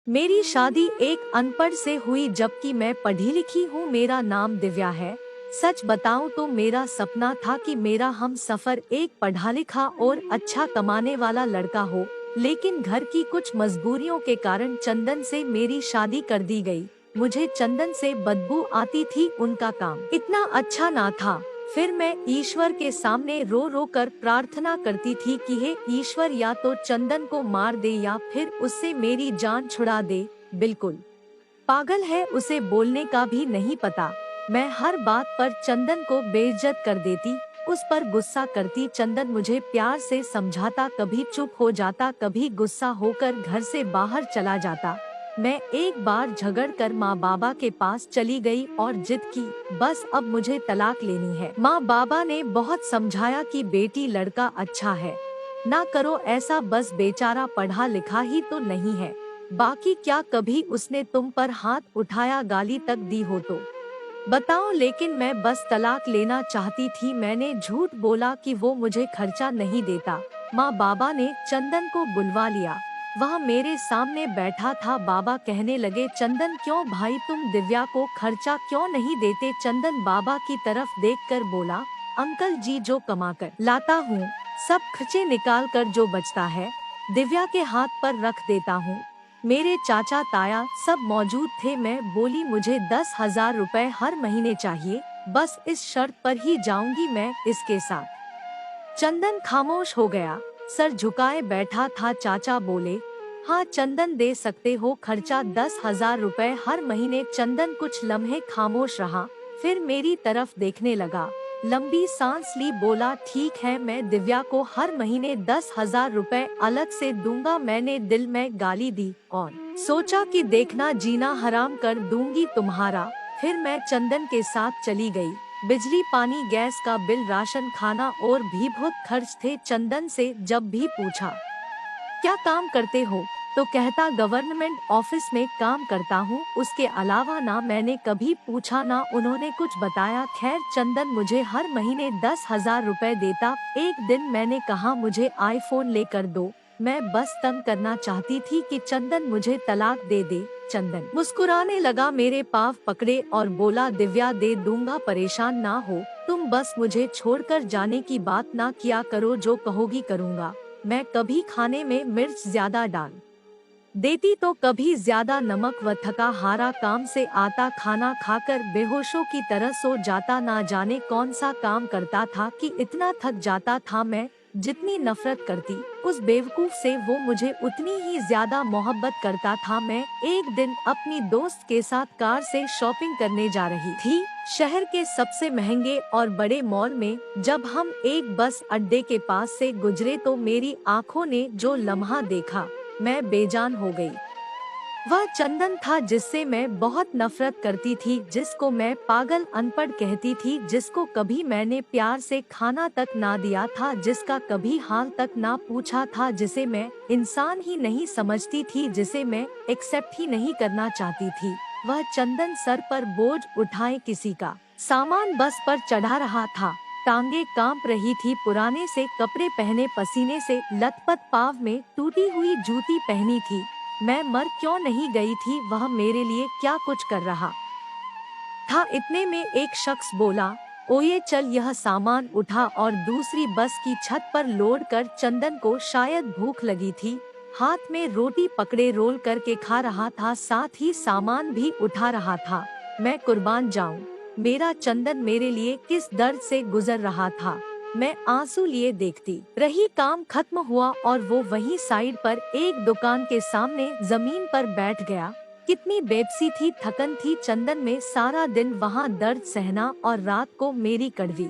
मेरी शादी एक अनपढ़ से हुई जबकि मैं पढ़ी लिखी हूँ। मेरा नाम दिव्या है। सच बताऊँ तो मेरा सपना था कि मेरा हम सफर एक पढ़ा लिखा और अच्छा कमाने वाला लड़का हो, लेकिन घर की कुछ मजबूरियों के कारण चंदन से मेरी शादी कर दी गई। मुझे चंदन से बदबू आती थी, उनका काम इतना अच्छा ना था। फिर मैं ईश्वर के सामने रो रो कर प्रार्थना करती थी कि हे ईश्वर, या तो चंदन को मार दे या फिर उससे मेरी जान छुड़ा दे। बिल्कुल पागल है, उसे बोलने का भी नहीं पता। मैं हर बात पर चंदन को बेइज्जत कर देती, उस पर गुस्सा करती। चंदन मुझे प्यार से समझाता, कभी चुप हो जाता, कभी गुस्सा होकर घर से बाहर चला जाता। मैं एक बार झगड़ कर माँ बाबा के पास चली गई और जिद की, बस अब मुझे तलाक लेनी है। माँ बाबा ने बहुत समझाया कि बेटी लड़का अच्छा है, ना करो ऐसा, बस बेचारा पढ़ा लिखा ही तो नहीं है। बाकी क्या कभी उसने तुम पर हाथ उठाया, गाली तक दी हो तो बताओ। लेकिन मैं बस तलाक लेना चाहती थी। मैंने झूठ बोला कि वो मुझे खर्चा नहीं देता। माँ बाबा ने चंदन को बुलवा लिया। वह मेरे सामने बैठा था। बाबा कहने लगे, चंदन क्यों भाई, तुम दिव्या को खर्चा क्यों नहीं देते? चंदन बाबा की तरफ देखकर बोला, अंकल जी, जो कमा कर लाता हूँ सब खर्चे निकाल कर जो बचता है दिव्या के हाथ पर रख देता हूँ। मेरे चाचा ताया सब मौजूद थे। मैं बोली, मुझे 10,000 रुपए हर महीने चाहिए, बस इस शर्त पर ही जाऊंगी मैं इसके साथ। चंदन खामोश हो गया, सर झुकाए बैठा था। चाचा बोले, हाँ चंदन, दे सकते हो खर्चा 10,000 रुपए हर महीने। चंदन कुछ लम्हे खामोश रहा, फिर मेरी तरफ देखने लगा, लंबी सांस ली, बोला, ठीक है, मैं दिव्या को हर महीने 10,000 रुपए अलग से दूंगा। मैंने दिल में गाली दी और सोचा कि देखना जीना हराम कर दूंगी तुम्हारा। फिर मैं चंदन के साथ चली गई। बिजली, पानी, गैस का बिल, राशन, खाना और भी बहुत खर्च थे। चंदन से जब भी पूछा क्या काम करते हो तो कहता गवर्नमेंट ऑफिस में काम करता हूँ। उसके अलावा ना मैंने कभी पूछा ना उन्होंने कुछ बताया। खैर, चंदन मुझे हर महीने 10,000 रुपए देता। एक दिन मैंने कहा, मुझे आईफोन लेकर दो। मैं बस तंग करना चाहती थी कि चंदन मुझे तलाक दे दे। चंदन मुस्कुराने लगा, मेरे पाँव पकड़े और बोला, दिव्या दे दूंगा, परेशान ना हो, तुम बस मुझे छोड़कर जाने की बात ना किया करो, जो कहोगी करूँगा। मैं कभी खाने में मिर्च ज्यादा डाल देती तो कभी ज्यादा नमक, व थका हारा काम से आता, खाना खाकर बेहोशों की तरह सो जाता। ना जाने कौन सा काम करता था कि इतना थक जाता था। मैं जितनी नफरत करती उस बेवकूफ से, वो मुझे उतनी ही ज्यादा मोहब्बत करता था। मैं एक दिन अपनी दोस्त के साथ कार से शॉपिंग करने जा रही थी, शहर के सबसे महंगे और बड़े मॉल में। जब हम एक बस अड्डे के पास से गुजरे तो मेरी आंखों ने जो लम्हा देखा, मैं बेजान हो गई। वह चंदन था जिससे मैं बहुत नफरत करती थी, जिसको मैं पागल अनपढ़ कहती थी, जिसको कभी मैंने प्यार से खाना तक ना दिया था, जिसका कभी हाल तक ना पूछा था, जिसे मैं इंसान ही नहीं समझती थी, जिसे मैं एक्सेप्ट ही नहीं करना चाहती थी। वह चंदन सर पर बोझ उठाए किसी का सामान बस पर चढ़ा रहा था। टांगे कांप रही थी, पुराने से कपड़े पहने, पसीने से लथपथ, पाँव में टूटी हुई जूती पहनी थी। मैं मर क्यों नहीं गई थी? वह मेरे लिए क्या कुछ कर रहा था। इतने में एक शख्स बोला, ओए चल, यह सामान उठा, और दूसरी बस की छत पर लोड कर। चंदन को शायद भूख लगी थी, हाथ में रोटी पकड़े रोल करके खा रहा था, साथ ही सामान भी उठा रहा था। मैं कुर्बान जाऊं, मेरा चंदन मेरे लिए किस दर्द से गुजर रहा था। मैं आंसू लिए देखती रही। काम खत्म हुआ और वो वहीं साइड पर एक दुकान के सामने जमीन पर बैठ गया। कितनी बेबसी थी, थकन थी चंदन में, सारा दिन वहाँ दर्द सहना और रात को मेरी कड़वी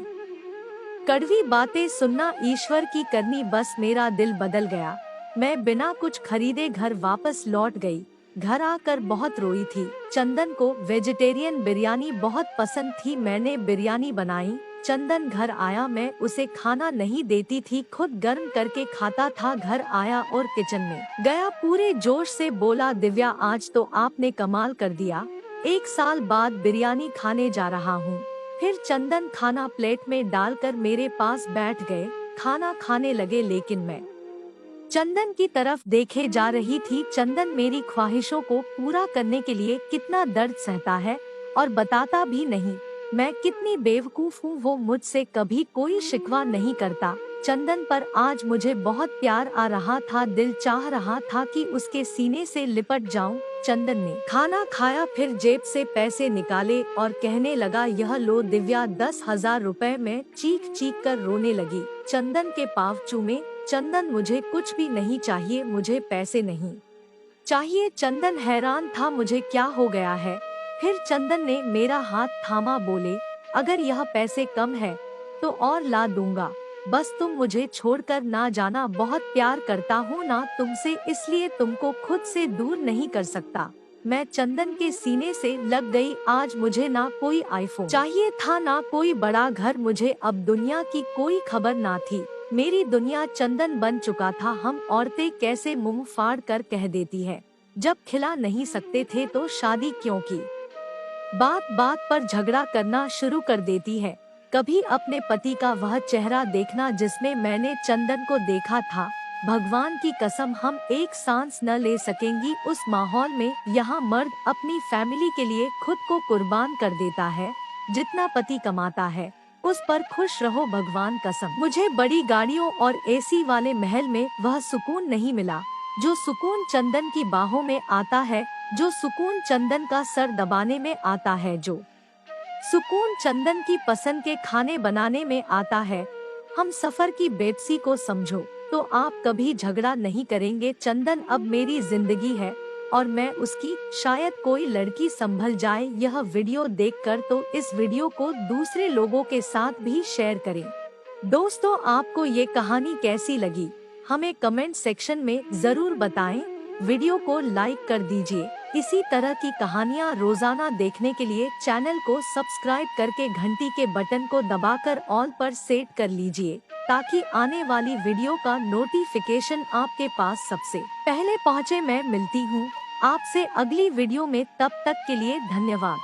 कड़वी बातें सुनना, ईश्वर की करनी। बस मेरा दिल बदल गया। मैं बिना कुछ खरीदे घर वापस लौट गई। घर आकर बहुत रोई थी। चंदन को वेजिटेरियन बिरयानी बहुत पसंद थी, मैंने बिरयानी बनाई। चंदन घर आया, मैं उसे खाना नहीं देती थी, खुद गर्म करके खाता था। घर आया और किचन में गया, पूरे जोश से बोला, दिव्या आज तो आपने कमाल कर दिया, 1 साल बाद बिरयानी खाने जा रहा हूँ। फिर चंदन खाना प्लेट में डालकर मेरे पास बैठ गए, खाना खाने लगे, लेकिन मैं चंदन की तरफ देखे जा रही थी। चंदन मेरी ख्वाहिशों को पूरा करने के लिए कितना दर्द सहता है और बताता भी नहीं। मैं कितनी बेवकूफ हूँ, वो मुझसे कभी कोई शिकवा नहीं करता। चंदन पर आज मुझे बहुत प्यार आ रहा था, दिल चाह रहा था कि उसके सीने से लिपट जाऊं। चंदन ने खाना खाया, फिर जेब से पैसे निकाले और कहने लगा, यह लो दिव्या 10,000 रुपए में। चीख चीख कर रोने लगी। चंदन के पाँव चूमे। चंदन, मुझे कुछ भी नहीं चाहिए, मुझे पैसे नहीं चाहिए। चंदन हैरान था, मुझे क्या हो गया है। फिर चंदन ने मेरा हाथ थामा, बोले, अगर यह पैसे कम है तो और ला दूंगा, बस तुम मुझे छोड़कर ना जाना। बहुत प्यार करता हूँ ना तुमसे, इसलिए तुमको खुद से दूर नहीं कर सकता। मैं चंदन के सीने से लग गई। आज मुझे ना कोई आईफोन चाहिए था, ना कोई बड़ा घर, मुझे अब दुनिया की कोई खबर ना थी। मेरी दुनिया चंदन बन चुका था। हम औरतें कैसे मुंह फाड़ कर कह देती है, जब खिला नहीं सकते थे तो शादी क्यों की। बात बात पर झगड़ा करना शुरू कर देती है। कभी अपने पति का वह चेहरा देखना जिसमें मैंने चंदन को देखा था। भगवान की कसम, हम एक सांस न ले सकेंगी उस माहौल में। यहाँ मर्द अपनी फैमिली के लिए खुद को कुर्बान कर देता है। जितना पति कमाता है उस पर खुश रहो, भगवान कसम। मुझे बड़ी गाड़ियों और एसी वाले महल में वह सुकून नहीं मिला जो सुकून चंदन की बाहों में आता है, जो सुकून चंदन का सर दबाने में आता है, जो सुकून चंदन की पसंद के खाने बनाने में आता है। हम सफर की बेबसी को समझो तो आप कभी झगड़ा नहीं करेंगे। चंदन अब मेरी जिंदगी है और मैं उसकी। शायद कोई लड़की संभल जाए यह वीडियो देखकर, तो इस वीडियो को दूसरे लोगों के साथ भी शेयर करें। दोस्तों, आपको ये कहानी कैसी लगी हमें कमेंट सेक्शन में जरूर बताएं। वीडियो को लाइक कर दीजिए। इसी तरह की कहानियाँ रोजाना देखने के लिए चैनल को सब्सक्राइब करके घंटी के बटन को दबाकर ऑल पर सेट कर लीजिए, ताकि आने वाली वीडियो का नोटिफिकेशन आपके पास सबसे पहले पहुँचे। मैं मिलती हूँ आपसे अगली वीडियो में, तब तक के लिए धन्यवाद।